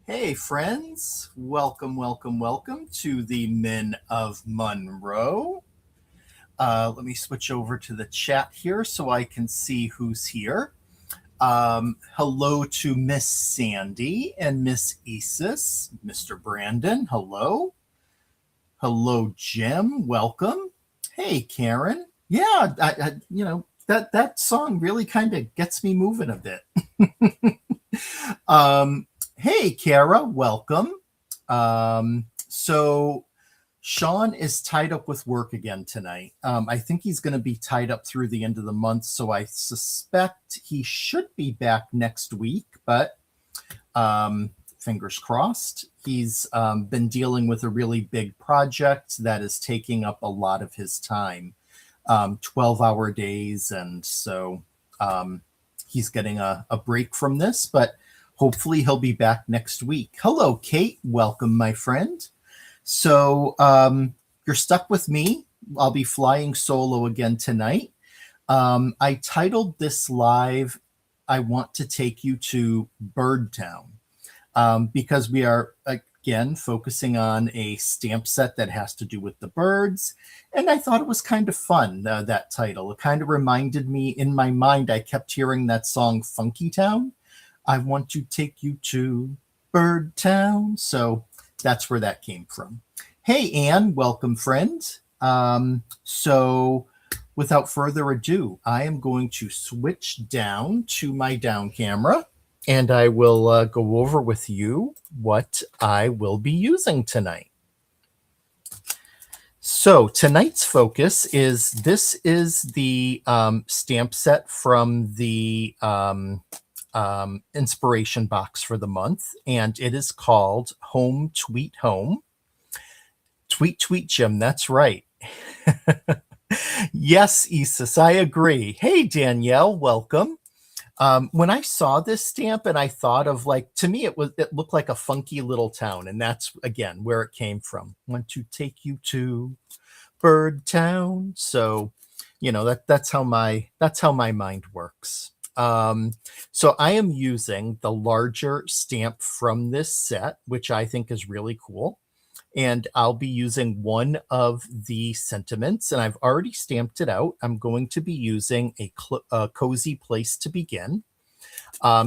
Hey, friends. Welcome, welcome, welcome to the Men of Monroe. Let me switch over to the chat here so I can see who's here. Hello to Miss Sandy and Miss Isis. Mr. Brandon, hello. Hello, Jim. Welcome. Hey, Karen. Yeah, that song really kind of gets me moving a bit. um, hey, Kara, welcome. So Sean is tied up with work again tonight. I think he's going to be tied up through the end of the month, so I suspect he should be back next week, but fingers crossed. He's been dealing with a really big project that is taking up a lot of his time, 12-hour days, and so he's getting a break from this, but hopefully he'll be back next week. Hello, Kate. Welcome, my friend. So you're stuck with me. I'll be flying solo again tonight. I titled this live, I Want to Take You to Birdtown, because we are, again, focusing on a stamp set that has to do with the birds. And I thought it was kind of fun, that title. It kind of reminded me, in my mind, I kept hearing that song Funky Town. I want to take you to Birdtown. So that's where that came from. Hey, Anne, welcome, friend. So without further ado, I am going to switch down to my down camera and I will go over with you what I will be using tonight. So tonight's focus is the stamp set from the inspiration box for the month, and it is called Home Tweet Home. Tweet Tweet Jim, that's right. Yes, Isis, I agree. Hey, Danielle, welcome. When I saw this stamp and I thought of, like, to me, it looked like a funky little town, and that's again where it came from. Want to take you to Birdtown. So, that's how my mind works. So I am using the larger stamp from this set, which I think is really cool. And I'll be using one of the sentiments, and I've already stamped it out. I'm going to be using a cozy place to begin,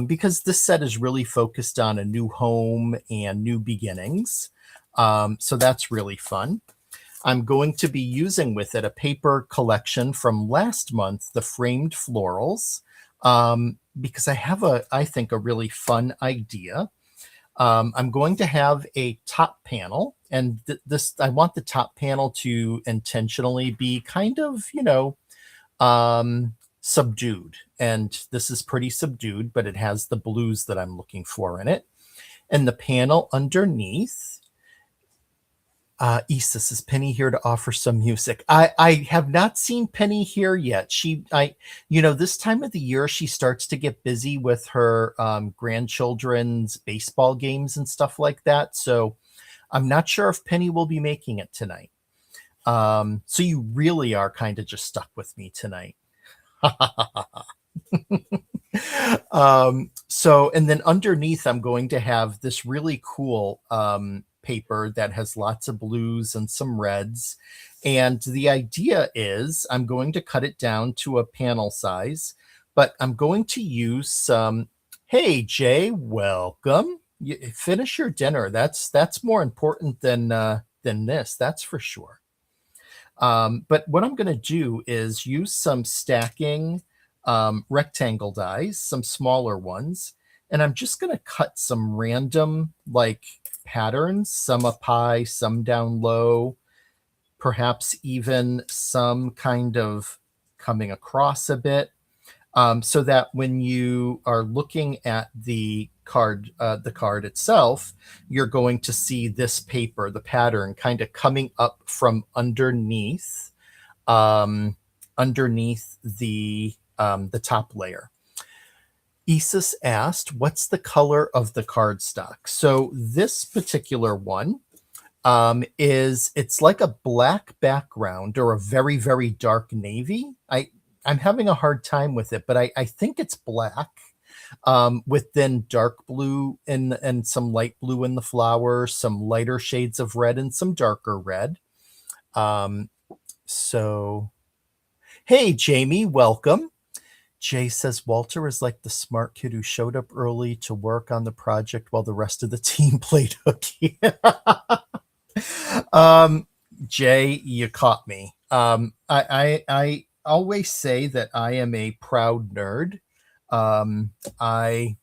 because this set is really focused on a new home and new beginnings. So that's really fun. I'm going to be using with it a paper collection from last month, the Framed Florals, because I have I think, a really fun idea. I'm going to have a top panel, and I want the top panel to intentionally be kind of, subdued. And this is pretty subdued, but it has the blues that I'm looking for in it. And the panel underneath, Isis, is Penny here to offer some music? I have not seen Penny here yet. This time of the year, she starts to get busy with her grandchildren's baseball games and stuff like that. So I'm not sure if Penny will be making it tonight. So you really are kind of just stuck with me tonight. And then underneath, I'm going to have this really cool paper that has lots of blues and some reds. And the idea is I'm going to cut it down to a panel size, but I'm going to use some. Hey, Jay, welcome. Finish your dinner. That's more important than this, that's for sure. But what I'm going to do is use some stacking rectangle dies, some smaller ones, and I'm just going to cut some random, like, patterns, some up high, some down low, perhaps even some kind of coming across a bit, so that when you are looking at the card itself, you're going to see this paper, the pattern, kind of coming up from underneath the top layer. Isis asked, what's the color of the cardstock? So this particular one it's like a black background or a very, very dark navy. I'm having a hard time with it, but I think it's black. with then dark blue and some light blue in the flowers, some lighter shades of red and some darker red. So, hey, Jamie, welcome. Jay says Walter is like the smart kid who showed up early to work on the project while the rest of the team played hooky. Jay, you caught me. I always say that I am a proud nerd. I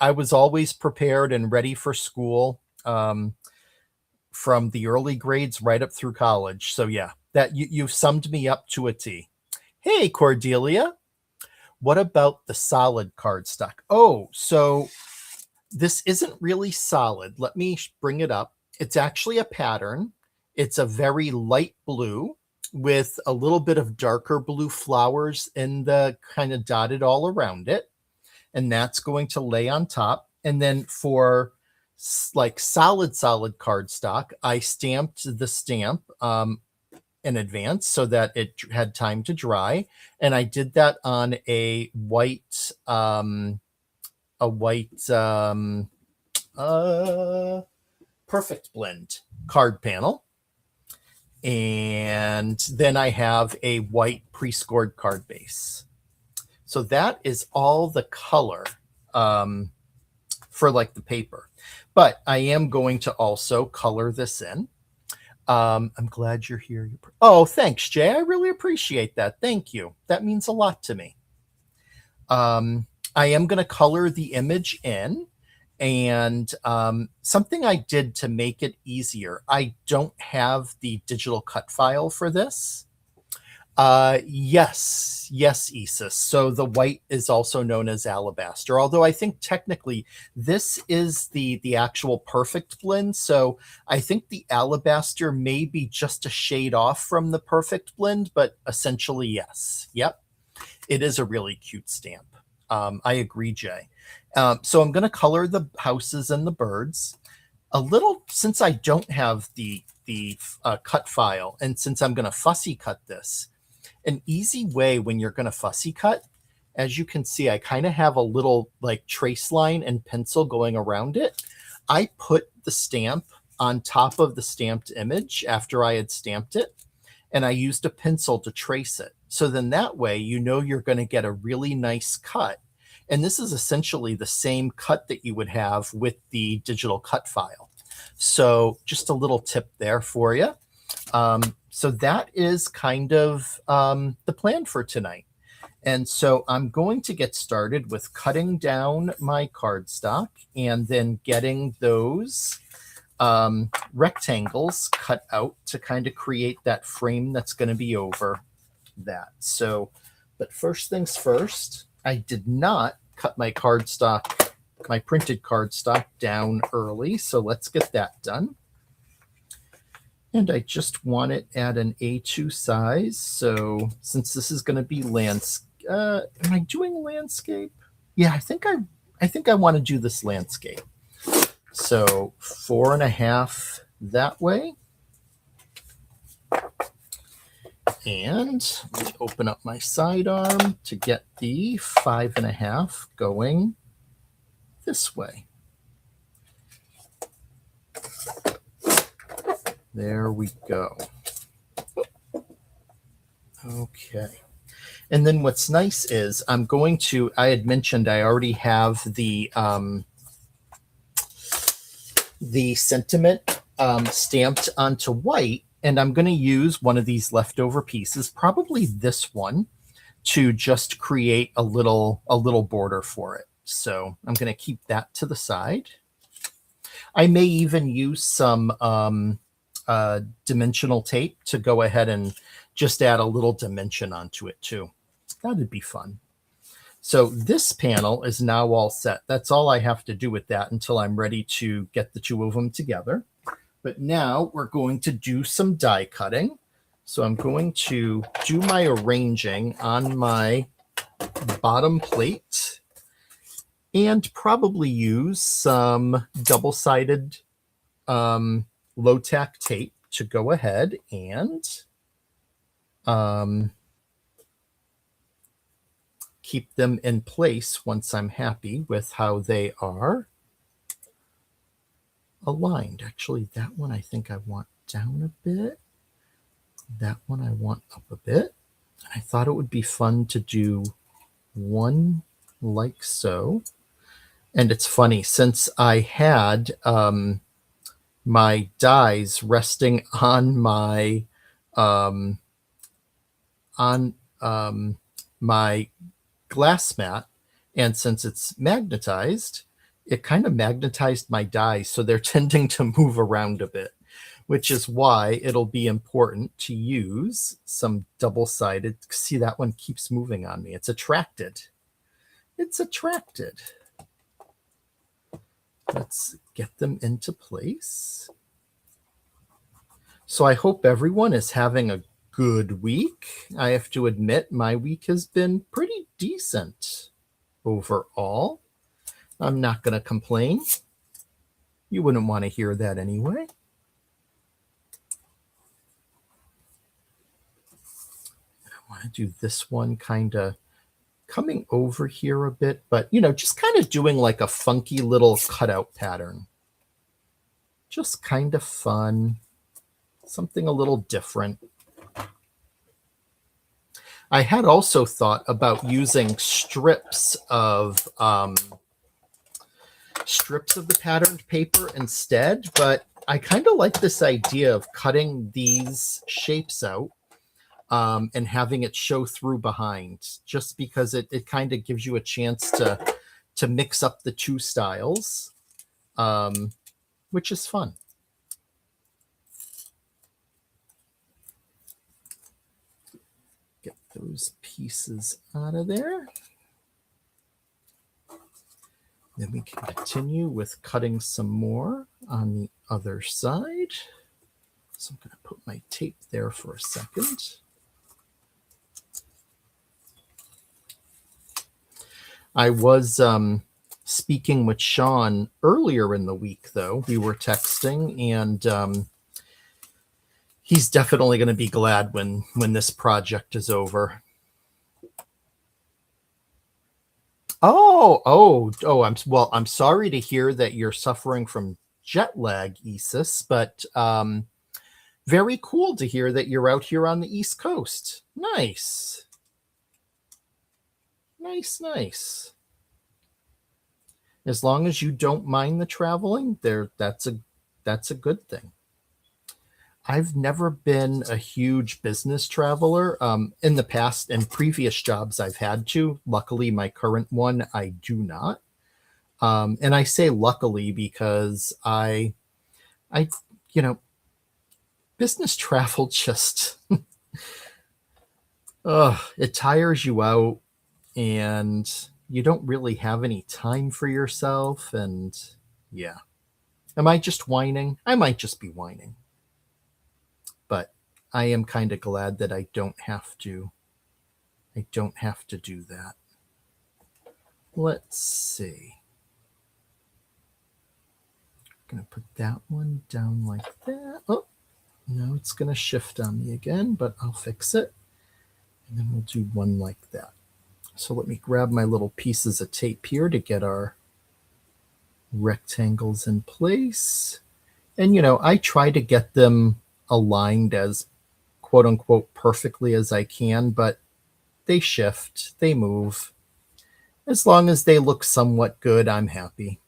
was always prepared and ready for school, from the early grades right up through college. So yeah, that you've summed me up to a T. Hey, Cordelia, what about the solid cardstock? Oh, so this isn't really solid. Let me bring it up. It's actually a pattern. It's a very light blue with a little bit of darker blue flowers in the kind of dotted all around it. And that's going to lay on top. And then for like solid cardstock, I stamped the stamp in advance so that it had time to dry. And I did that on a white perfect blend card panel. And then I have a white pre-scored card base. So that is all the color for like the paper. But I am going to also color this in. I'm glad you're here. Oh, thanks, Jay. I really appreciate that. Thank you. That means a lot to me. I am going to color the image in. And something I did to make it easier, I don't have the digital cut file for this. Yes, Isis. So the white is also known as alabaster, although I think technically this is the actual perfect blend. So I think the alabaster may be just a shade off from the perfect blend, but essentially, yes. Yep. It is a really cute stamp. I agree, Jay. So I'm going to color the houses and the birds a little, since I don't have the cut file, and since I'm going to fussy cut this. An easy way when you're going to fussy cut, as you can see, I kind of have a little like trace line and pencil going around it. I put the stamp on top of the stamped image after I had stamped it, and I used a pencil to trace it. So then that way, you know, you're going to get a really nice cut. And this is essentially the same cut that you would have with the digital cut file. So just a little tip there for you. So that is kind of the plan for tonight. And so I'm going to get started with cutting down my cardstock and then getting those rectangles cut out to kind of create that frame that's going to be over that. So, but first things first, I did not cut my cardstock, my printed cardstock down early. So let's get that done. And I just want it at an A2 size. So since this is going to be landscape, am I doing landscape? Yeah, I think I want to do this landscape. So 4.5 that way. And let me open up my sidearm to get the 5.5 going this way. There we go. Okay. And then what's nice is I had mentioned I already have the sentiment stamped onto white, and I'm going to use one of these leftover pieces, probably this one, to just create a little border for it. So I'm going to keep that to the side. I may even use some dimensional tape to go ahead and just add a little dimension onto it too. That'd be fun. So this panel is now all set. That's all I have to do with that until I'm ready to get the two of them together. But now we're going to do some die cutting. So I'm going to do my arranging on my bottom plate and probably use some double-sided low-tack tape to go ahead and keep them in place once I'm happy with how they are aligned. Actually, that one I think I want down a bit. That one I want up a bit. I thought it would be fun to do one like so. And it's funny, since I had my dies resting on my on my glass mat, and since it's magnetized, it kind of magnetized my dies, so they're tending to move around a bit, which is why it'll be important to use some double-sided. See, that one keeps moving on me. It's attracted. It's attracted. Let's get them into place. So I hope everyone is having a good week. I have to admit, my week has been pretty decent overall. I'm not going to complain. You wouldn't want to hear that anyway. I want to do this one kind of coming over here a bit, but, you know, just kind of doing like a funky little cutout pattern. Just kind of fun. Something a little different. I had also thought about using strips of the patterned paper instead, but I kind of like this idea of cutting these shapes out and having it show through behind, just because it kind of gives you a chance to mix up the two styles, which is fun. Get those pieces out of there. Then we can continue with cutting some more on the other side. So I'm going to put my tape there for a second. I was speaking with Sean earlier in the week, though. We were texting, and he's definitely going to be glad when this project is over. I'm sorry to hear that you're suffering from jet lag, Isis, but very cool to hear that you're out here on the East Coast. Nice. Nice. As long as you don't mind the traveling, that's a good thing. I've never been a huge business traveler. In the past and previous jobs I've had to. Luckily, my current one, I do not. And I say luckily because I business travel just, it tires you out, and you don't really have any time for yourself. And yeah. Am I just whining? I might just be whining. But I am kind of glad that I don't have to do that. Let's see. I'm going to put that one down like that. Oh, no, it's going to shift on me again, but I'll fix it. And then we'll do one like that. So let me grab my little pieces of tape here to get our rectangles in place. And, I try to get them aligned as quote unquote perfectly as I can, but they shift, they move. As long as they look somewhat good, I'm happy.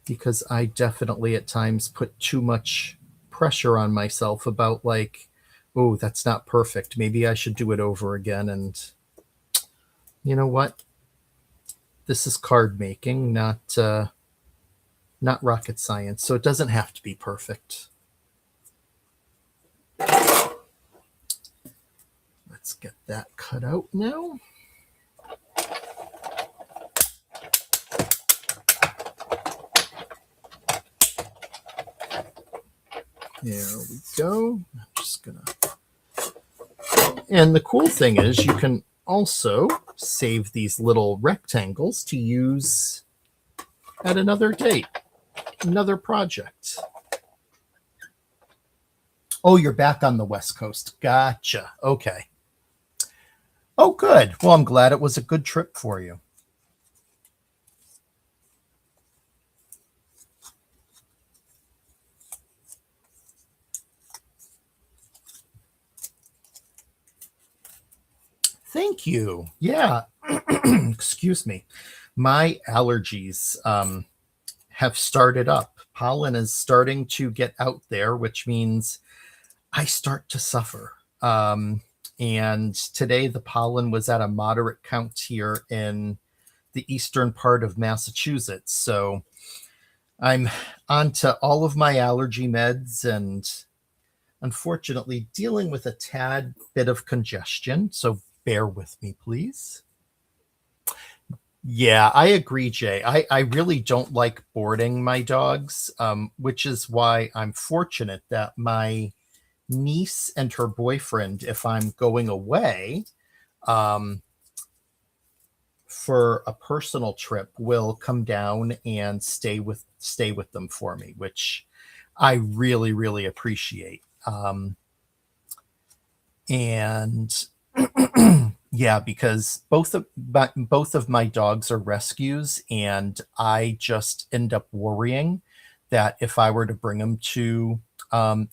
Because I definitely at times put too much pressure on myself about like, oh, that's not perfect. Maybe I should do it over again. And you know what? This is card making, not rocket science. So it doesn't have to be perfect. Let's get that cut out now. There we go. I'm just gonna. And the cool thing is you can also save these little rectangles to use at another date, another project. Oh, you're back on the West Coast. Gotcha. Okay. Oh, good. Well, I'm glad it was a good trip for you. Thank you. Yeah. Excuse me. My allergies have started up. Pollen is starting to get out there, which means I start to suffer. And today the pollen was at a moderate count here in the eastern part of Massachusetts. So I'm on to all of my allergy meds and unfortunately dealing with a tad bit of congestion. So bear with me, please. Yeah, I agree, Jay. I really don't like boarding my dogs, which is why I'm fortunate that my niece and her boyfriend, if I'm going away um, for a personal trip, will come down and stay with them for me, which I really really appreciate. And yeah, because both of my dogs are rescues, and I just end up worrying that if I were to bring them to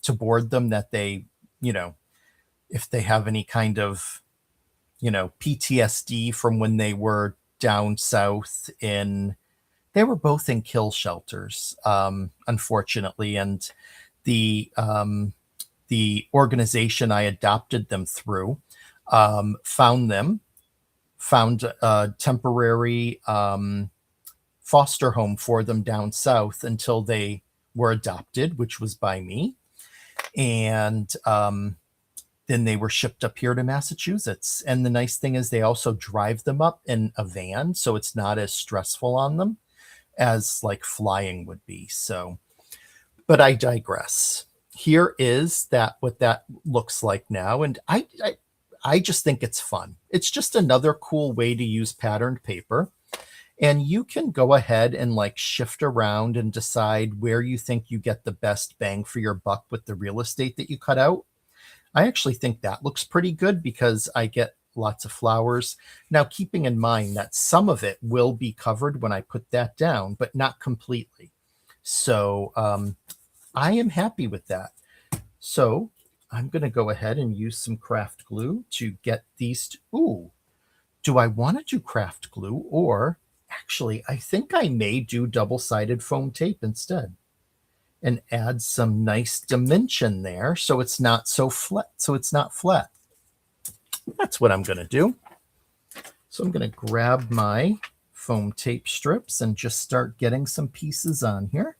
board them, that they, you know, if they have any kind of, PTSD from when they were down south in, they were both in kill shelters, unfortunately, and the the organization I adopted them through found a temporary foster home for them down south until they were adopted, which was by me. And then they were shipped up here to Massachusetts. And the nice thing is they also drive them up in a van, so it's not as stressful on them as like flying would be. So, but I digress. Here is that what that looks like now, and I just think it's fun. It's just another cool way to use patterned paper. And you can go ahead and like shift around and decide where you think you get the best bang for your buck with the real estate that you cut out. I actually think that looks pretty good because I get lots of flowers. Now, keeping in mind that some of it will be covered when I put that down, but not completely. So I am happy with that. So I'm going to go ahead and use some craft glue to get these. Ooh, do I want to do craft glue, or actually, I think I may do double-sided foam tape instead and add some nice dimension there so it's not so flat. So it's not flat. That's what I'm going to do. So I'm going to grab my foam tape strips and just start getting some pieces on here.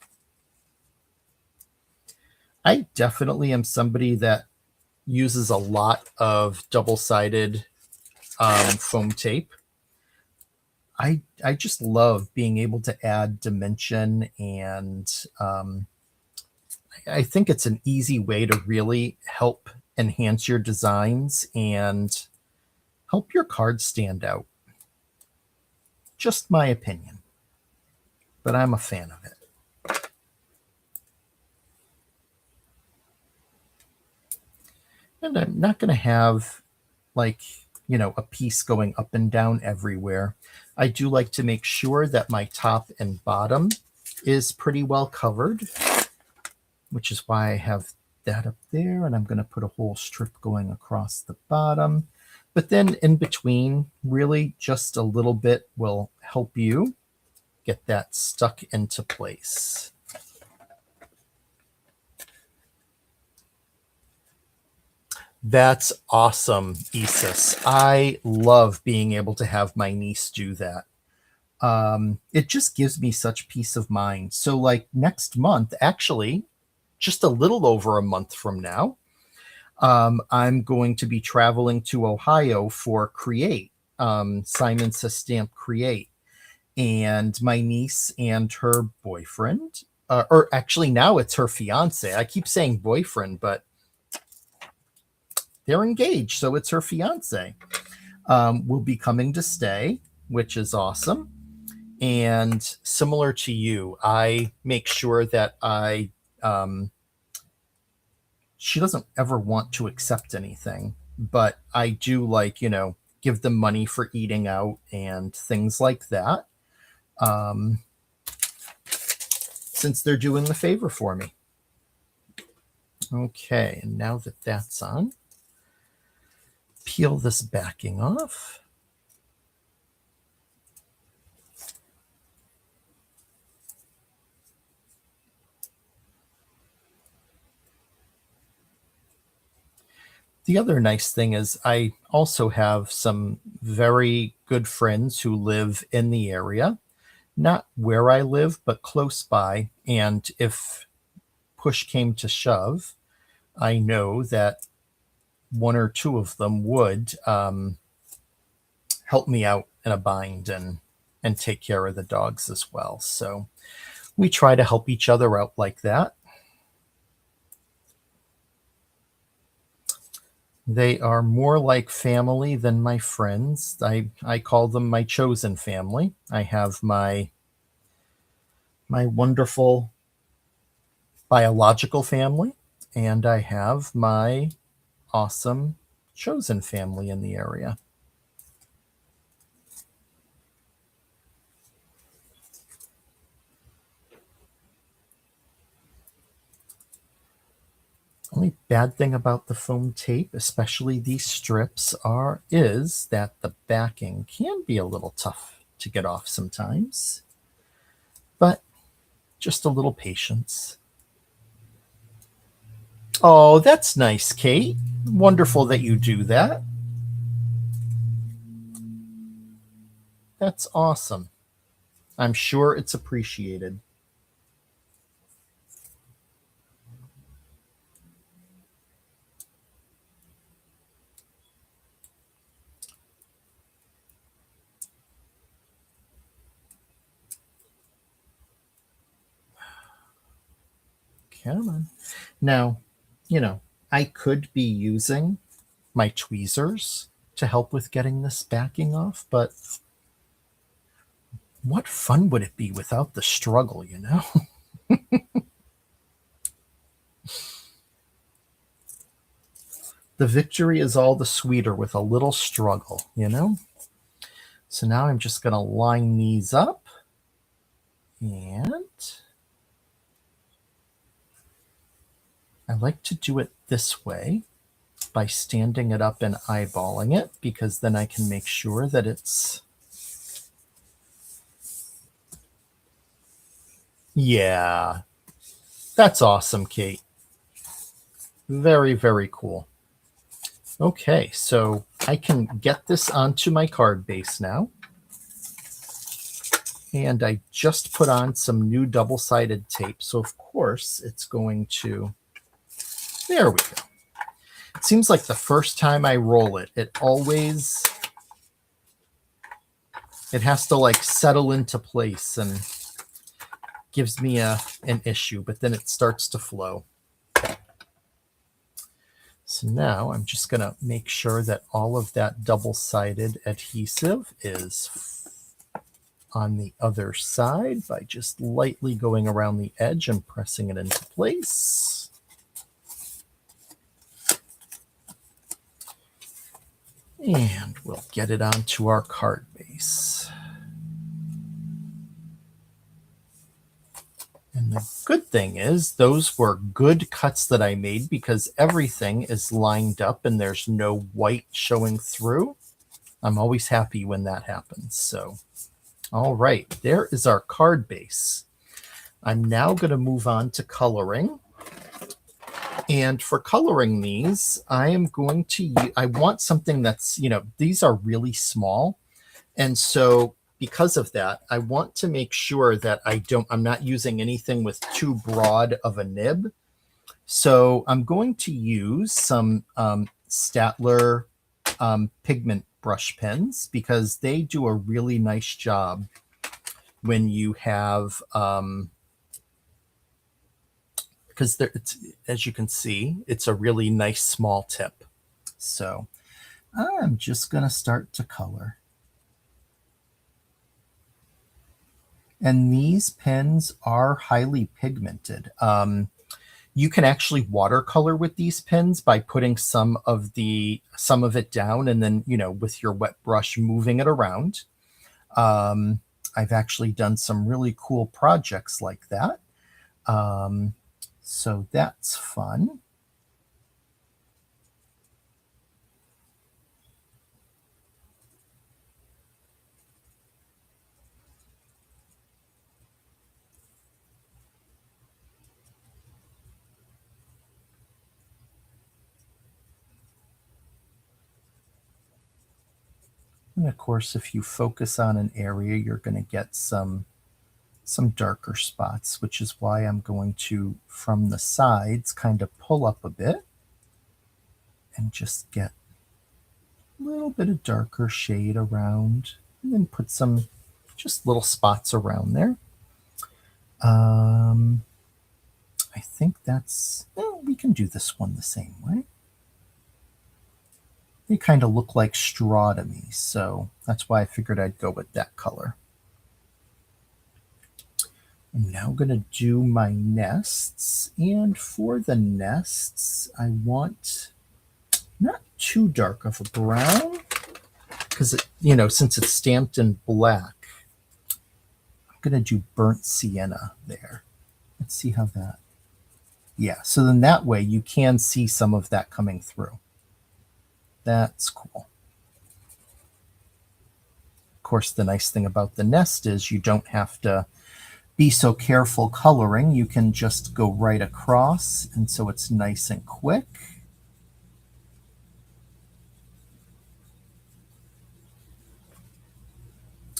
I definitely am somebody that uses a lot of double-sided foam tape. I just love being able to add dimension, and I think it's an easy way to really help enhance your designs and help your cards stand out. Just my opinion, but I'm a fan of it. And I'm not going to have like, a piece going up and down everywhere. I do like to make sure that my top and bottom is pretty well covered, which is why I have that up there. And I'm going to put a whole strip going across the bottom. But then in between, really just a little bit will help you get that stuck into place. That's awesome, Isis. I love being able to have my niece do that. It just gives me such peace of mind. So, like next month, actually, just a little over a month from now, I'm going to be traveling to Ohio for Create. Simon Says Stamp Create. And my niece and her boyfriend, or actually now it's her fiance. I keep saying boyfriend, but they're engaged, so it's her fiance. Will be coming to stay, which is awesome. And similar to you, I make sure that I she doesn't ever want to accept anything, but I do like, give them money for eating out and things like that. Um, since they're doing the favor for me. Okay, and now that that's on, peel this backing off. The other nice thing is I also have some very good friends who live in the area, not where I live, but close by. And if push came to shove, I know that one or two of them would help me out in a bind and take care of the dogs as well. So we try to help each other out like that. They are more like family than my friends. I call them my chosen family. I have my wonderful biological family, and I have my awesome chosen family in the area. Only bad thing about the foam tape, especially these strips, is that the backing can be a little tough to get off sometimes. But just a little patience. Oh, that's nice, Kate. Wonderful that you do that. That's awesome. I'm sure it's appreciated. Come on. Now, I could be using my tweezers to help with getting this backing off, but what fun would it be without the struggle? The victory is all the sweeter with a little struggle? So now I'm just going to line these up, and I like to do it this way by standing it up and eyeballing it, because then I can make sure that it's... Yeah, that's awesome, Kate. Very, very cool. Okay, so I can get this onto my card base now. And I just put on some new double-sided tape. So, of course, it's going to... There we go. It seems like the first time I roll it, it has to like settle into place and gives me an issue, but then it starts to flow. So now I'm just going to make sure that all of that double-sided adhesive is on the other side by just lightly going around the edge and pressing it into place. And we'll get it onto our card base. And the good thing is those were good cuts that I made, because everything is lined up and there's no white showing through. I'm always happy when that happens. So, all right, there is our card base. I'm now going to move on to coloring. And for coloring these, I want something that's, these are really small. And so because of that, I want to make sure that I'm not using anything with too broad of a nib. So I'm going to use some Statler pigment brush pens, because they do a really nice job when you have, because as you can see, it's a really nice small tip. So I'm just going to start to color. And these pens are highly pigmented. You can actually watercolor with these pins by putting some of it down and then, with your wet brush moving it around. I've actually done some really cool projects like that. So that's fun. And of course, if you focus on an area, you're going to get some darker spots, which is why I'm going to, from the sides, kind of pull up a bit and just get a little bit of darker shade around, and then put some just little spots around there. I think we can do this one the same way. They kind of look like straw to me, so that's why I figured I'd go with that color. I'm now going to do my nests, and for the nests, I want not too dark of a brown, because since it's stamped in black, I'm going to do burnt sienna there. Let's see how that. Yeah, so then that way you can see some of that coming through. That's cool. Of course, the nice thing about the nest is you don't have to be so careful coloring. You can just go right across, and so it's nice and quick.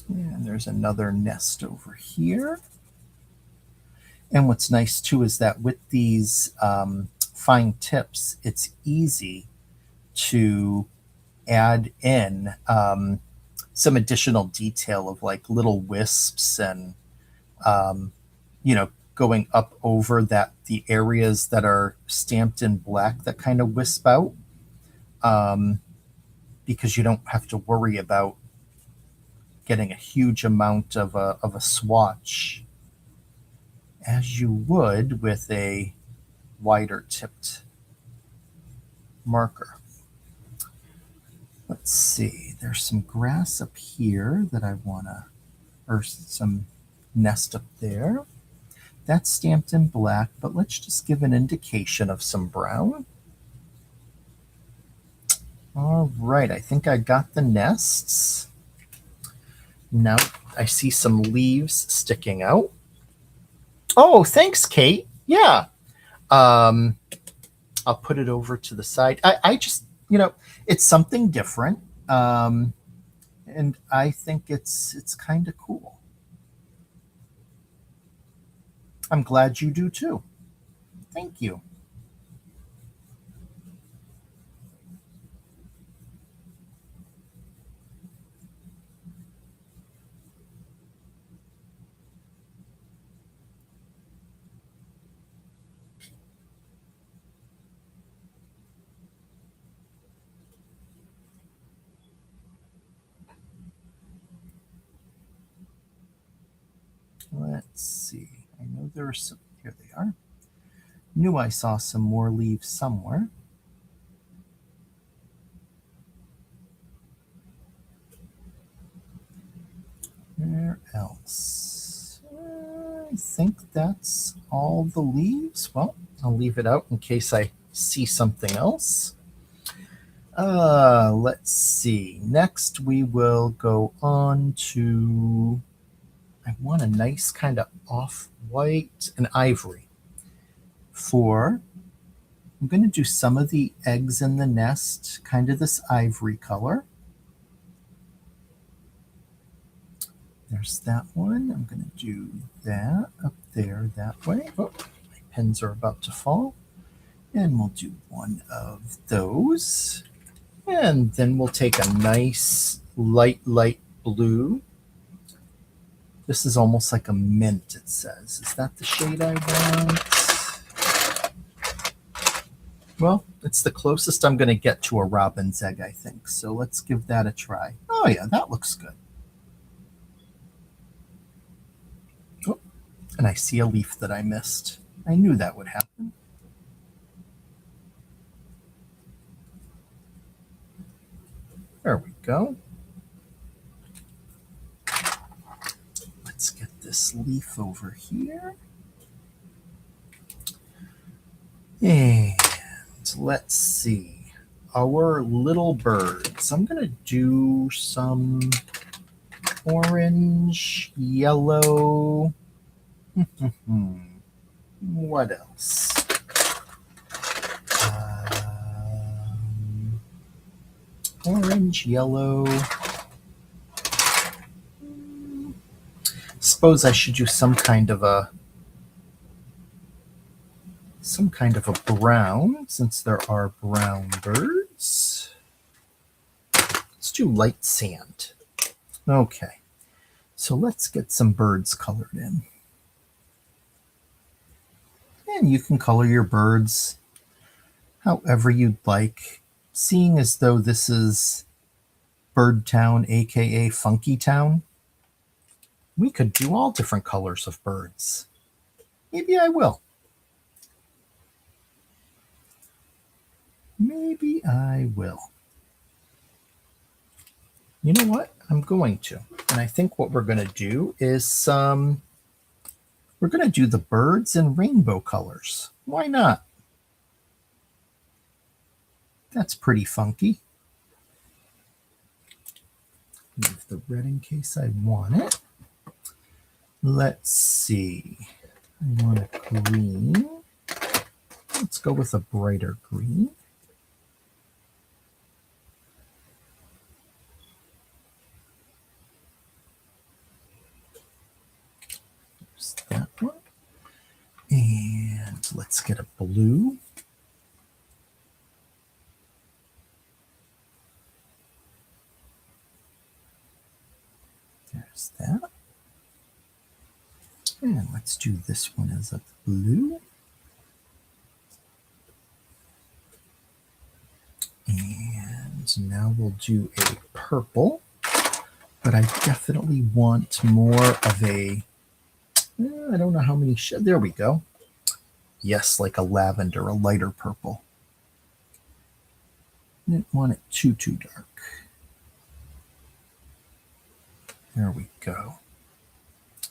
And there's another nest over here. And what's nice too is that with these fine tips, it's easy to add in some additional detail of like little wisps and going up over the areas that are stamped in black that kind of wisp out, because you don't have to worry about getting a huge amount of a swatch as you would with a wider tipped marker. Let's see, there's some grass up here that I or some nest up there. That's stamped in black, but let's just give an indication of some brown. All right, I think I got the nests. Now I see some leaves sticking out. Oh, thanks, Kate. Yeah. I'll put it over to the side. I just, it's something different. And I think it's kind of cool. I'm glad you do too. Thank you. Let's see. I know there are some. Here they are. Knew I saw some more leaves somewhere. Where else? I think that's all the leaves. Well, I'll leave it out in case I see something else. Let's see. Next, we will go on to. I want a nice kind of off-white and ivory. I'm going to do some of the eggs in the nest, kind of this ivory color. There's that one. I'm going to do that up there that way. Oh, my pins are about to fall. And we'll do one of those. And then we'll take a nice light blue. This is almost like a mint, it says. Is that the shade I want? Well, it's the closest I'm going to get to a robin's egg, I think. So let's give that a try. Oh, yeah, that looks good. Oh, and I see a leaf that I missed. I knew that would happen. There we go. Let's get this leaf over here. And let's see. Our little birds. I'm going to do some orange, yellow. What else? Orange, yellow. Suppose I should do some kind of a brown, since there are brown birds. Let's do light sand. Okay, so let's get some birds colored in. And you can color your birds however you'd like, seeing as though this is Birdtown, aka Funky Town. We could do all different colors of birds. Maybe I will. Maybe I will. You know what? I'm going to. And I think what we're going to do is we're going to do the birds in rainbow colors. Why not? That's pretty funky. Leave the red in case I want it. Let's see. I want a green. Let's go with a brighter green. There's that one. And let's get a blue. There's that. And let's do this one as a blue. And now we'll do a purple. But I definitely want more of a, I don't know how many, there we go. Yes, like a lavender, a lighter purple. Didn't want it too dark. There we go.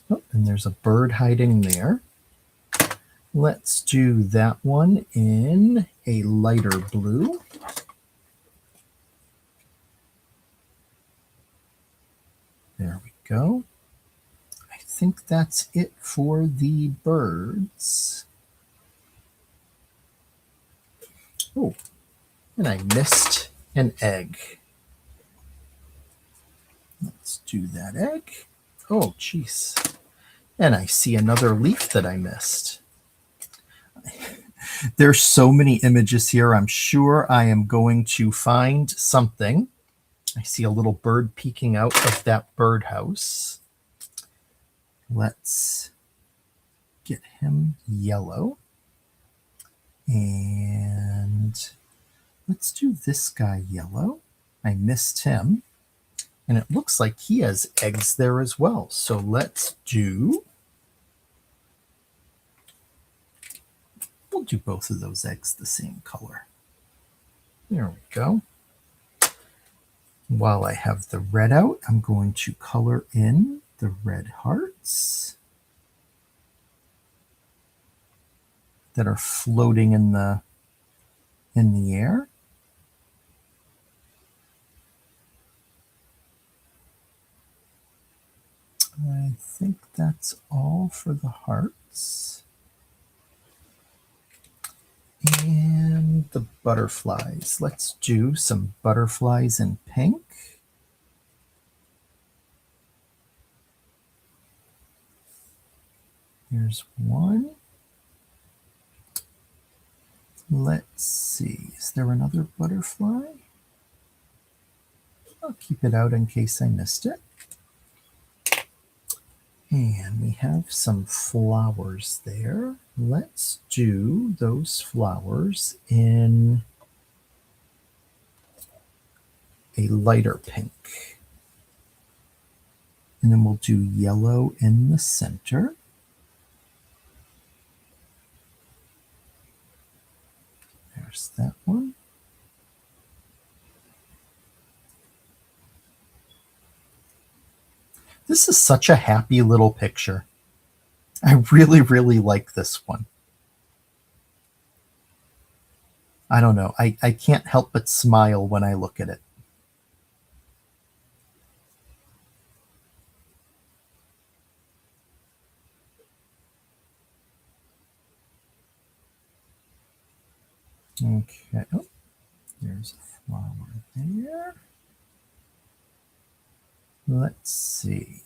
Oh, and there's a bird hiding there. Let's do that one in a lighter blue. There we go. I think that's it for the birds. Oh, and I missed an egg. Let's do that egg. Oh, geez. And I see another leaf that I missed. There's so many images here. I'm sure I am going to find something. I see a little bird peeking out of that birdhouse. Let's get him yellow. And let's do this guy yellow. I missed him. And it looks like he has eggs there as well. So let's do, we'll do both of those eggs the same color. There we go. While I have the red out, I'm going to color in the red hearts that are floating in the air. I think that's all for the hearts. And the butterflies. Let's do some butterflies in pink. Here's one. Let's see. Is there another butterfly? I'll keep it out in case I missed it. And we have some flowers there. Let's do those flowers in a lighter pink. And then we'll do yellow in the center. There's that one. This is such a happy little picture. I really, really like this one. I don't know. I can't help but smile when I look at it. Okay. Oh, there's a flower there. Let's see.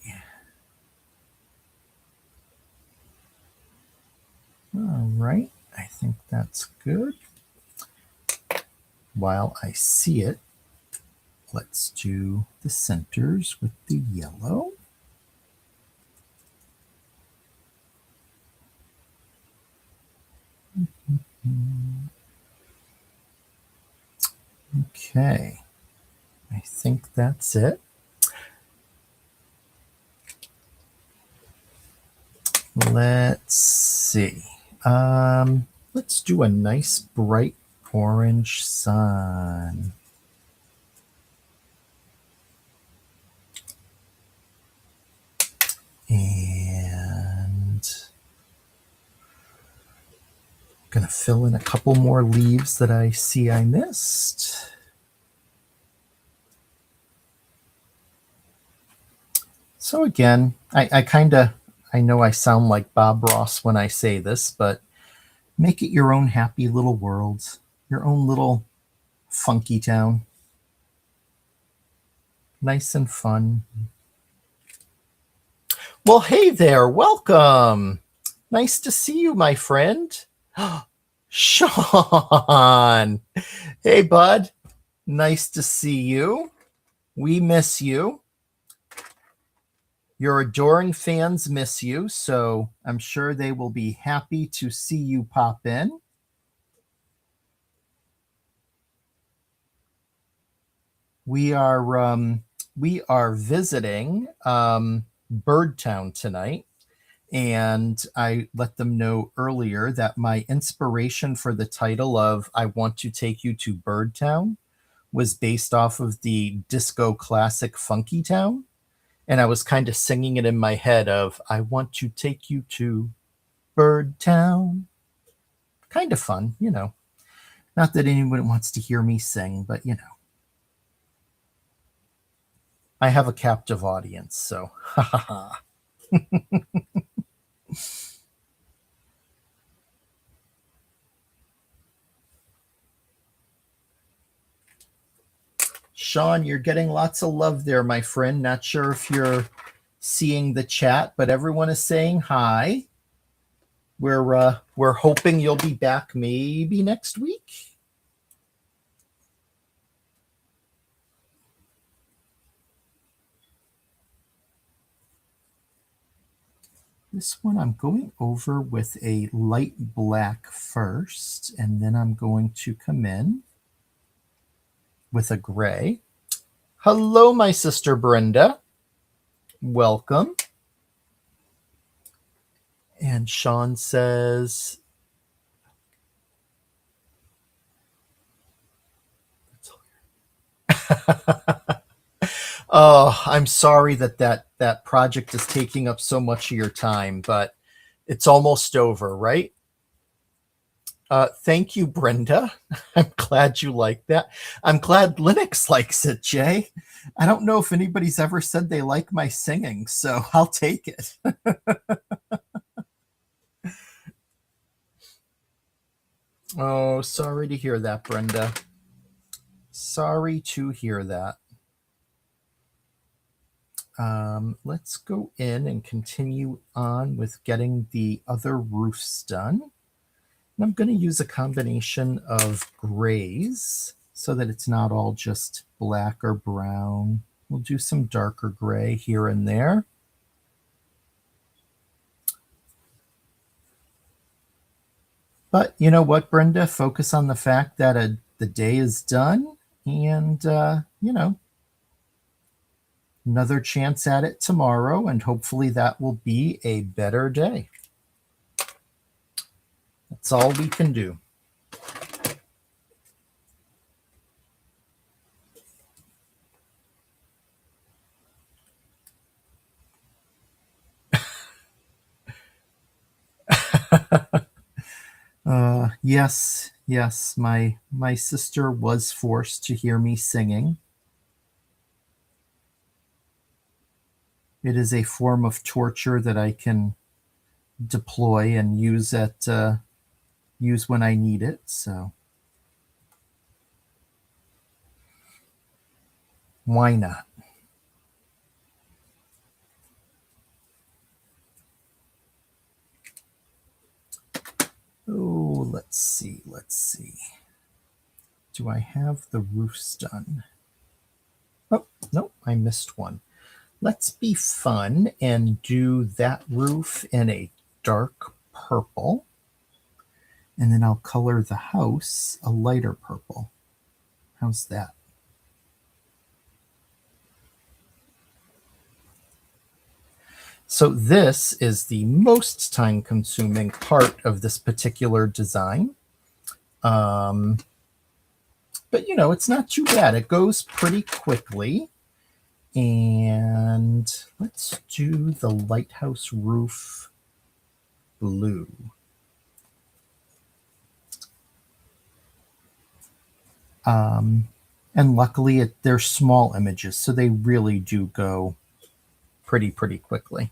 All right. I think that's good. While I see it, let's do the centers with the yellow. Okay. I think that's it. Let's see. Let's do a nice bright orange sun. And I'm going to fill in a couple more leaves that I see I missed. So again, I know I sound like Bob Ross when I say this, but make it your own happy little world, your own little funky town. Nice and fun. Well, hey there, welcome. Nice to see you, my friend. Sean. Hey, bud. Nice to see you. We miss you. Your adoring fans miss you, so I'm sure they will be happy to see you pop in. We are visiting Birdtown tonight, and I let them know earlier that my inspiration for the title of "I Want to Take You to Birdtown" was based off of the disco classic Funky Town. And I was kind of singing it in my head of, I want to take you to Birdtown. Kind of fun, you know. Not that anyone wants to hear me sing, but you know. I have a captive audience, so ha ha ha. Sean, you're getting lots of love there, my friend. Not sure if you're seeing the chat, but everyone is saying hi. We're hoping you'll be back maybe next week. This one I'm going over with a light black first, and then I'm going to come in with a gray. Hello, my sister Brenda. Welcome. And Sean says, oh, I'm sorry that project is taking up so much of your time, but it's almost over, right? Thank you, Brenda. I'm glad you like that. I'm glad Linux likes it, Jay. I don't know if anybody's ever said they like my singing, so I'll take it. Oh, sorry to hear that, Brenda. Sorry to hear that. Let's go in and continue on with getting the other roofs done. And I'm going to use a combination of grays so that it's not all just black or brown. We'll do some darker gray here and there. But you know what, Brenda? Focus on the fact that the day is done and, you know, another chance at it tomorrow, and hopefully that will be a better day. That's all we can do. Yes, yes, my sister was forced to hear me singing. It is a form of torture that I can deploy and use when I need it. So why not? Oh, let's see. Let's see. Do I have the roofs done? Oh, no, I missed one. Let's be fun and do that roof in a dark purple. And then I'll color the house a lighter purple. How's that? So this is the most time consuming part of this particular design. But you know, it's not too bad. It goes pretty quickly. And let's do the lighthouse roof blue. And luckily they're small images, so they really do go pretty quickly.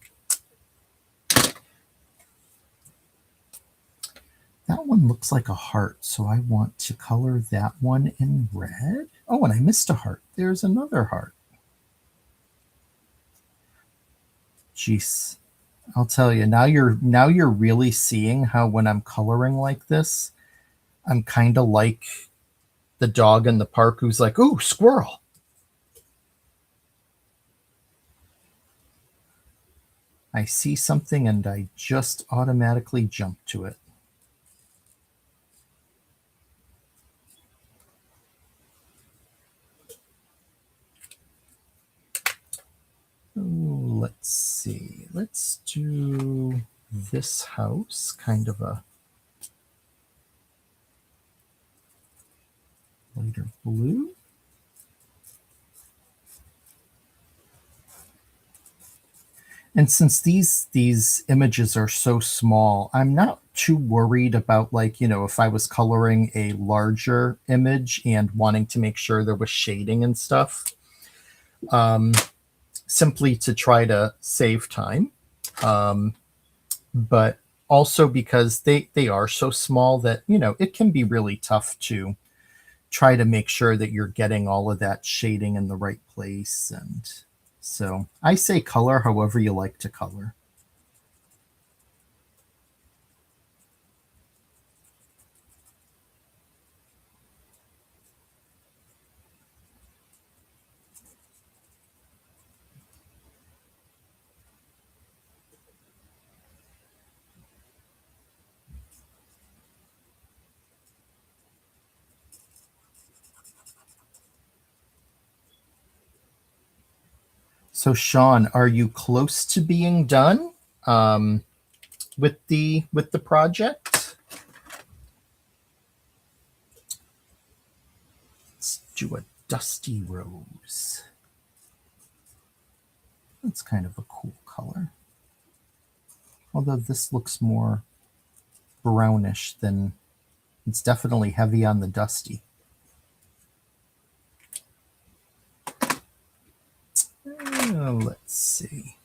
That one looks like a heart, so I want to color that one in red. Oh, and I missed a heart. There's another heart. Jeez. I'll tell you, now you're really seeing how when I'm coloring like this, I'm kind of like the dog in the park who's like, "Ooh, squirrel." I see something and I just automatically jump to it. Ooh, let's see. Let's do this house, kind of a lighter blue. And since these images are so small, I'm not too worried about, like, you know, if I was coloring a larger image and wanting to make sure there was shading and stuff, simply to try to save time. But also because they are so small that, you know, it can be really tough to try to make sure that you're getting all of that shading in the right place. And so I say color however you like to color. So Sean, are you close to being done with the project? Let's do a dusty rose. That's kind of a cool color. Although this looks more brownish than, it's definitely heavy on the dusty. Let's see.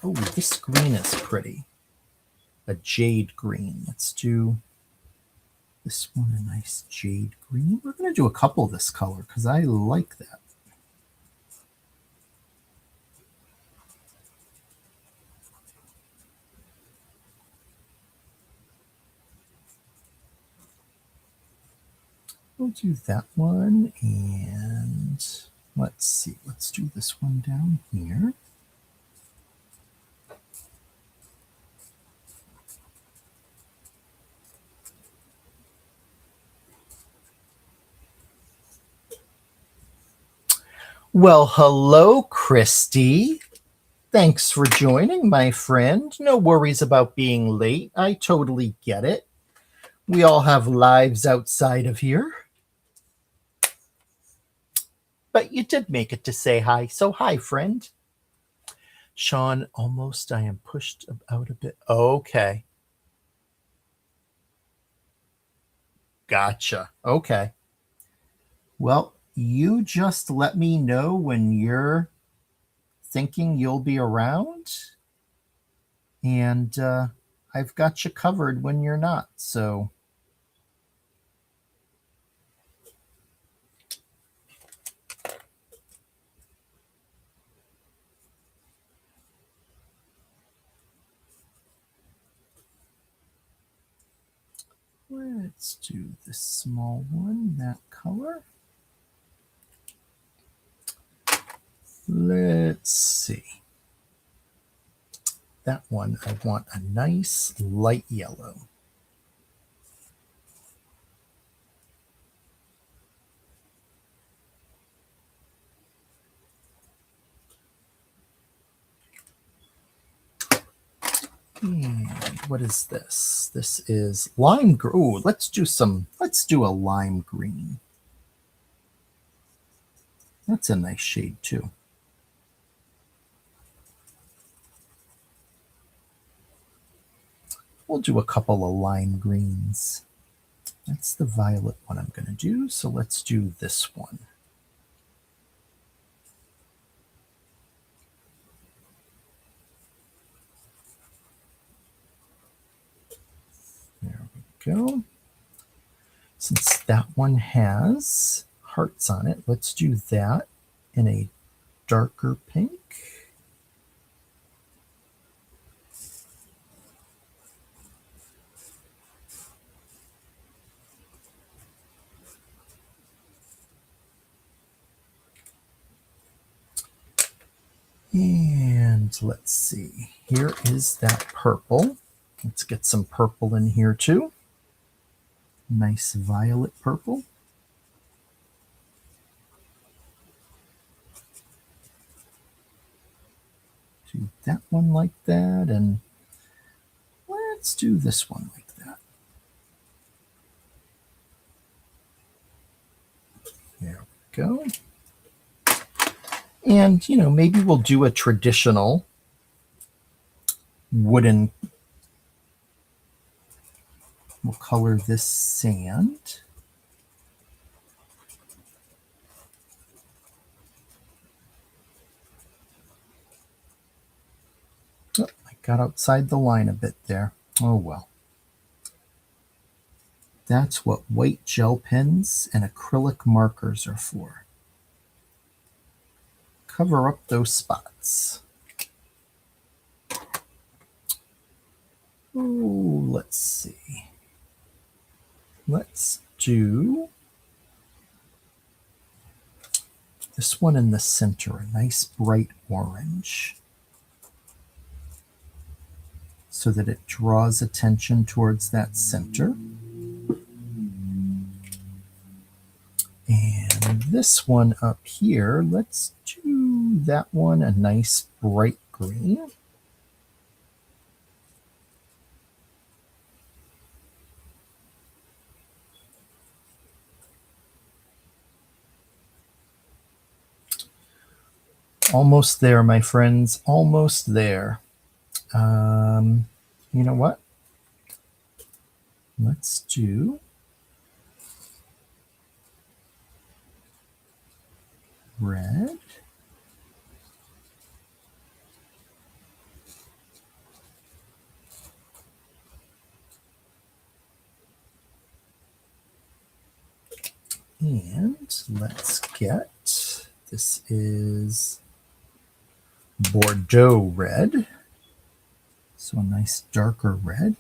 Oh, this green is pretty. A jade green. Let's do this one, a nice jade green. We're going to do a couple of this color because I like that. We'll do that one, and let's see. Let's do this one down here. Well, hello, Christy. Thanks for joining, my friend. No worries about being late. I totally get it. We all have lives outside of here. But you did make it to say hi, so hi, friend. Sean, almost I am pushed out a bit. Okay. Gotcha. Okay. Well, you just let me know when you're thinking you'll be around, and I've got you covered when you're not. So, let's do the small one, that color. Let's see. That one, I want a nice light yellow. And what is this? This is lime green. Oh, let's do a lime green. That's a nice shade too. We'll do a couple of lime greens. That's the violet one I'm going to do. So let's do this one. There we go. Since that one has hearts on it, let's do that in a darker pink. And let's see, here is that purple. Let's get some purple in here too. Nice violet purple. Do that one like that, and let's do this one like that. There we go. And, maybe we'll do a traditional wooden. We'll color this sand. Oh, I got outside the line a bit there. Oh well. That's what white gel pens and acrylic markers are for. Cover up those spots. Oh, let's see. Let's do this one in the center, a nice bright orange, so that it draws attention towards that center. And this one up here, let's do that one a nice bright green. Almost there, my friends, almost there. You know what? Let's do red. And let's get, this is Bordeaux red. So a nice darker red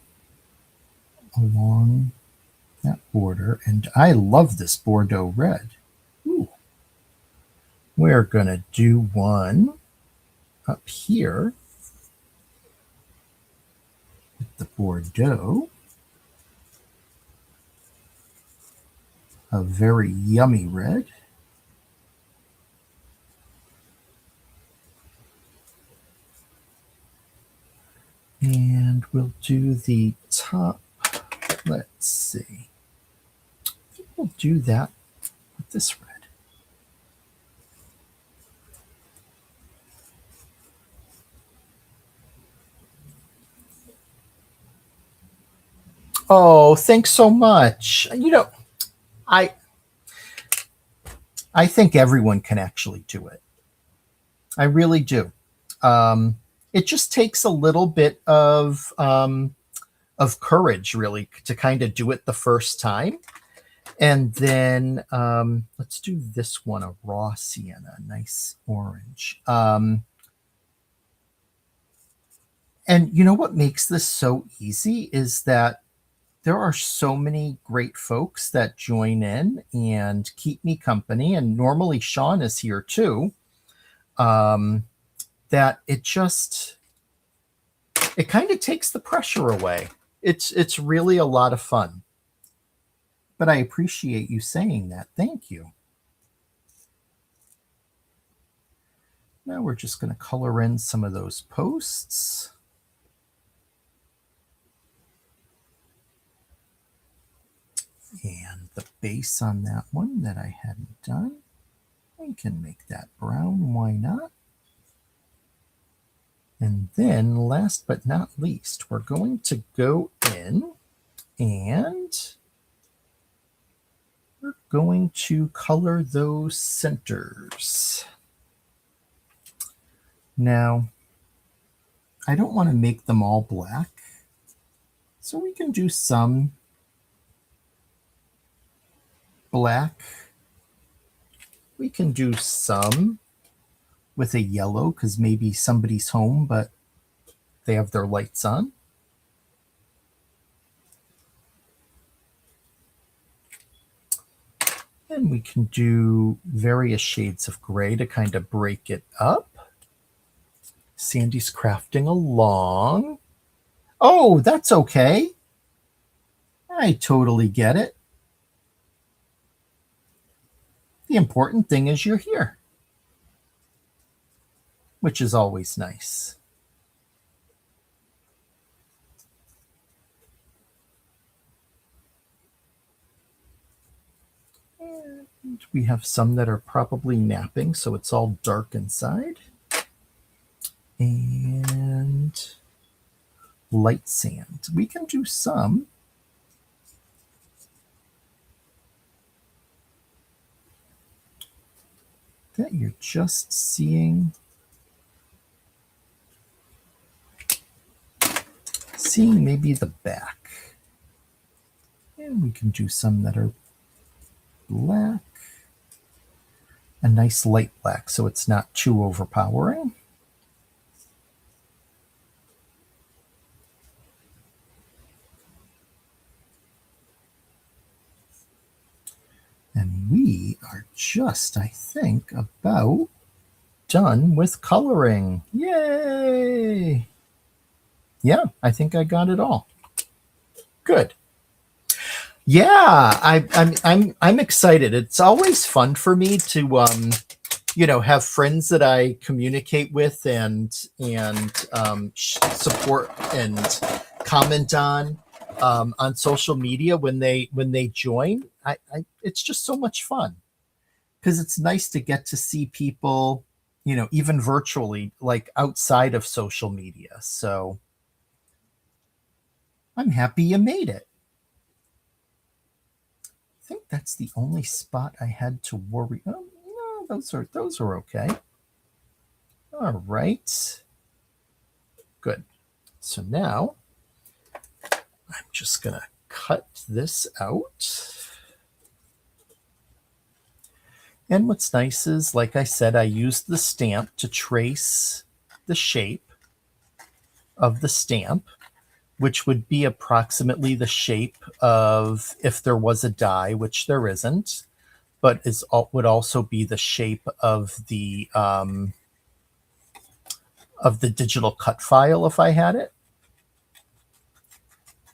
along that border. And I love this Bordeaux red. Ooh. We're going to do one up here with the Bordeaux. A very yummy red. And we'll do the top. Let's see. I think we'll do that with this red. Oh, thanks so much. I I think everyone can actually do it. I really do. It just takes a little bit of courage, really, to kind of do it the first time. And then let's do this one, a raw sienna, nice orange. And you know what makes this so easy is that there are so many great folks that join in and keep me company. And normally Sean is here too. Um, that it kind of takes the pressure away. It's really a lot of fun. But I appreciate you saying that. Thank you. Now we're just going to color in some of those posts. And the base on that one that I hadn't done, we can make that brown. Why not? And then last but not least, we're going to go in and we're going to color those centers. Now, I don't want to make them all black, so we can do some black. We can do some with a yellow because maybe somebody's home, but they have their lights on. And we can do various shades of gray to kind of break it up. Sandy's crafting along. Oh, that's okay. I totally get it. The important thing is you're here, which is always nice. And we have some that are probably napping, so it's all dark inside. And light sand. We can do some. That you're just seeing maybe the back. And we can do some that are black. A nice light black so it's not too overpowering. And we are just, I think, about done with coloring. Yay! Yeah, I think I got it all. Good. Yeah, I'm excited. It's always fun for me to have friends that I communicate with and support and comment on social media when they join. It's just so much fun because it's nice to get to see people, even virtually, like outside of social media. So I'm happy you made it. I think that's the only spot I had to worry. Oh, no, those are okay. All right. Good. So now I'm just going to cut this out. And what's nice is, like I said, I used the stamp to trace the shape of the stamp, which would be approximately the shape of if there was a die, which there isn't, but would also be the shape of the digital cut file if I had it.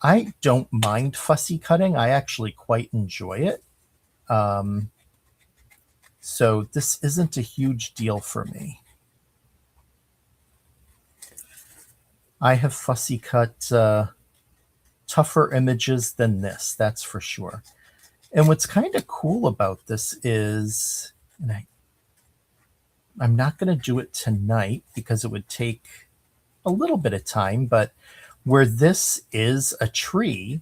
I don't mind fussy cutting. I actually quite enjoy it. So this isn't a huge deal for me. I have fussy cut tougher images than this, that's for sure. And what's kind of cool about this is, and I'm not going to do it tonight because it would take a little bit of time, but where this is a tree,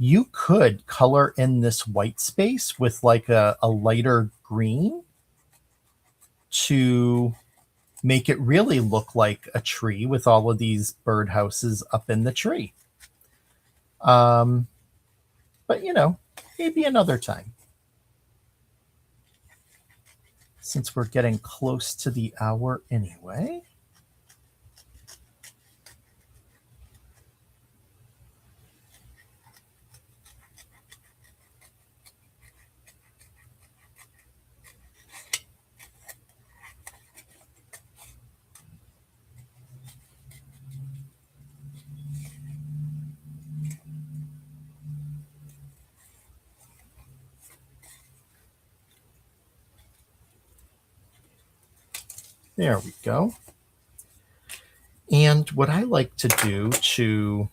you could color in this white space with like a lighter green to make it really look like a tree with all of these birdhouses up in the tree. But maybe another time. Since we're getting close to the hour anyway. There we go. And what I like to do to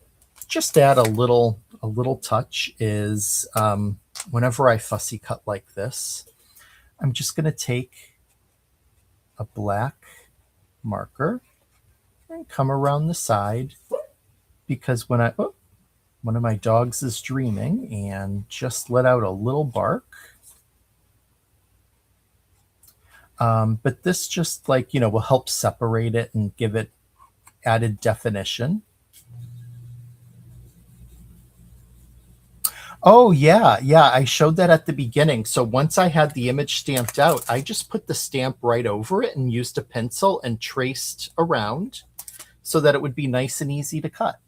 just add a little touch is whenever I fussy cut like this, I'm just going to take a black marker and come around the side, because when one of my dogs is dreaming and just let out a little bark. But this just will help separate it and give it added definition. Oh, yeah. I showed that at the beginning. So once I had the image stamped out, I just put the stamp right over it and used a pencil and traced around so that it would be nice and easy to cut.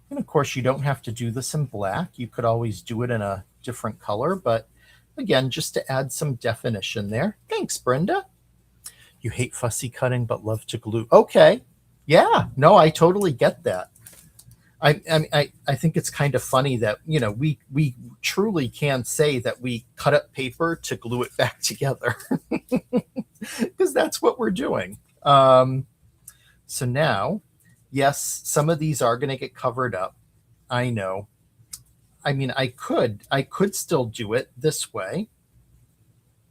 And of course, you don't have to do this in black. You could always do it in a different color. But again, just to add some definition there. Thanks, Brenda. You hate fussy cutting but love to glue. Okay. Yeah. No, I totally get that. I think it's kind of funny that, we truly can say that we cut up paper to glue it back together, because that's what we're doing. So now, yes, some of these are going to get covered up. I know. I mean, I could still do it this way,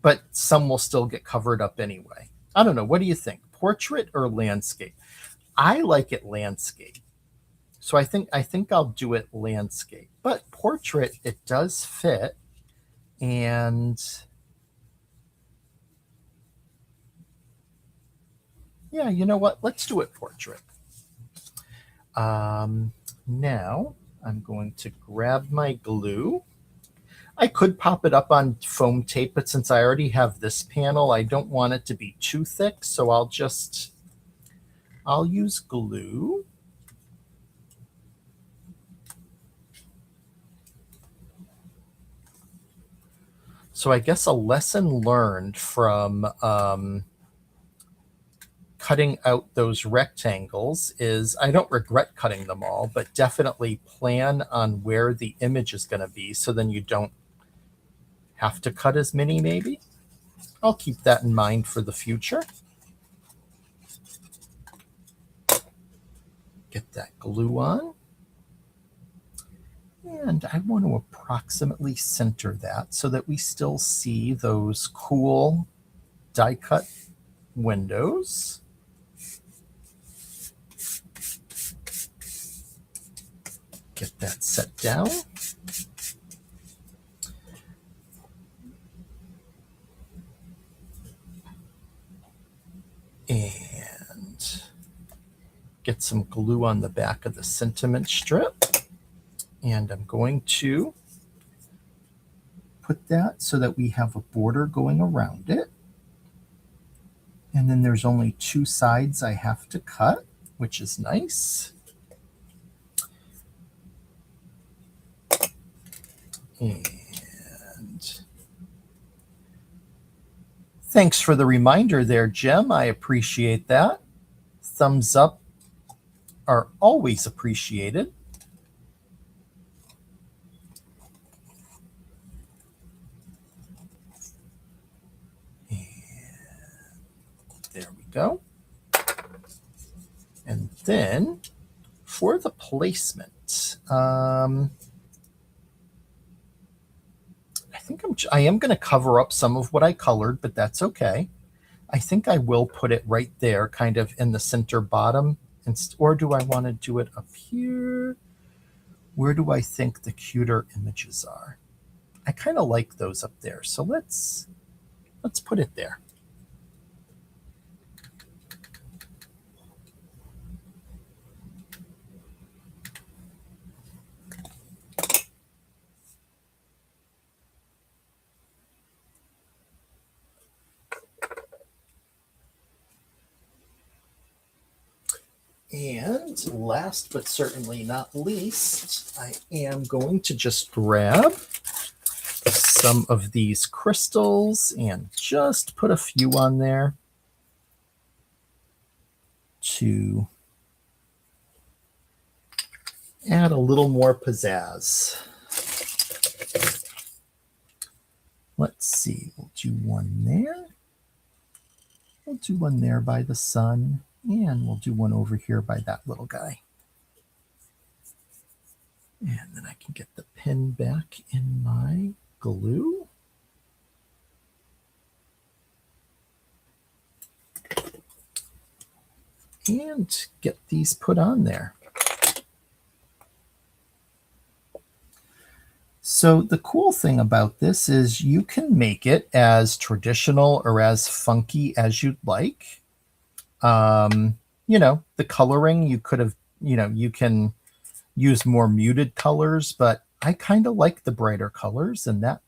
but some will still get covered up anyway. I don't know. What do you think? Portrait or landscape? I like it landscape. So I think I'll do it landscape. But portrait, it does fit. And yeah, you know what? Let's do it portrait. Now I'm going to grab my glue. I could pop it up on foam tape, but since I already have this panel, I don't want it to be too thick. So I'll use glue. So I guess a lesson learned from cutting out those rectangles is I don't regret cutting them all, but definitely plan on where the image is going to be, so then you don't have to cut as many maybe. I'll keep that in mind for the future. Get that glue on. And I want to approximately center that so that we still see those cool die cut windows. Get that set down. And get some glue on the back of the sentiment strip. And I'm going to put that so that we have a border going around it. And then there's only two sides I have to cut, which is nice. And thanks for the reminder there, Jem. I appreciate that. Thumbs up are always appreciated. And there we go. And then for the placement, I am going to cover up some of what I colored, but that's okay. I think I will put it right there, kind of in the center bottom. Or do I want to do it up here? Where do I think the cuter images are? I kind of like those up there. So let's put it there. And last but certainly not least, I am going to just grab some of these crystals and just put a few on there to add a little more pizzazz. Let's see, we'll do one there. We'll do one there by the sun, and we'll do one over here by that little guy. And then I can get the pin back in my glue. And get these put on there. So the cool thing about this is you can make it as traditional or as funky as you'd like. The coloring, you could have, you can use more muted colors, but I kind of like the brighter colors, and that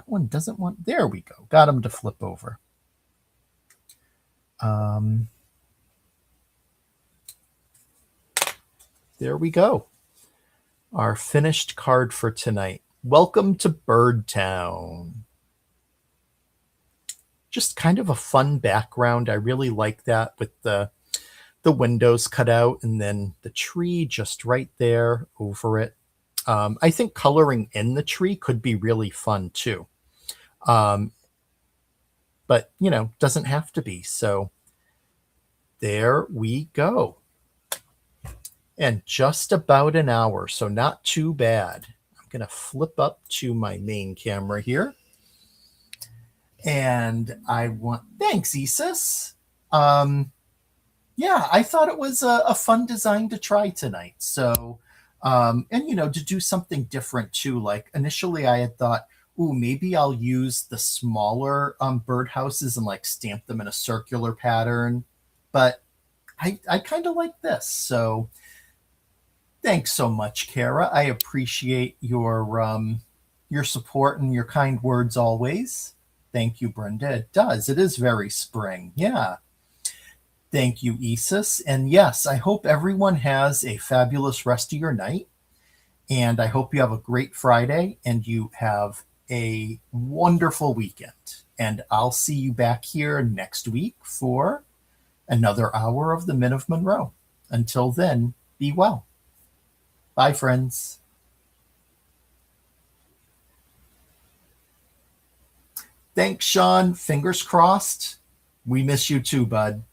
one doesn't want, there we go. Got them to flip over. There we go. Our finished card for tonight. Welcome to Birdtown. Just kind of a fun background. I really like that with the windows cut out and then the tree just right there over it. I think coloring in the tree could be really fun too. But, doesn't have to be. So there we go. And just about an hour, so not too bad. I'm going to flip up to my main camera here. And thanks, Isis. Yeah, I thought it was a fun design to try tonight. So, to do something different too. Like initially I had thought, maybe I'll use the smaller birdhouses and like stamp them in a circular pattern. But I kind of like this. So thanks so much, Kara. I appreciate your support and your kind words always. Thank you, Brenda. It does. It is very spring. Yeah. Thank you, Isis. And yes, I hope everyone has a fabulous rest of your night. And I hope you have a great Friday and you have a wonderful weekend. And I'll see you back here next week for another hour of the Min of Monroe. Until then, be well. Bye, friends. Thanks, Sean. Fingers crossed. We miss you too, bud.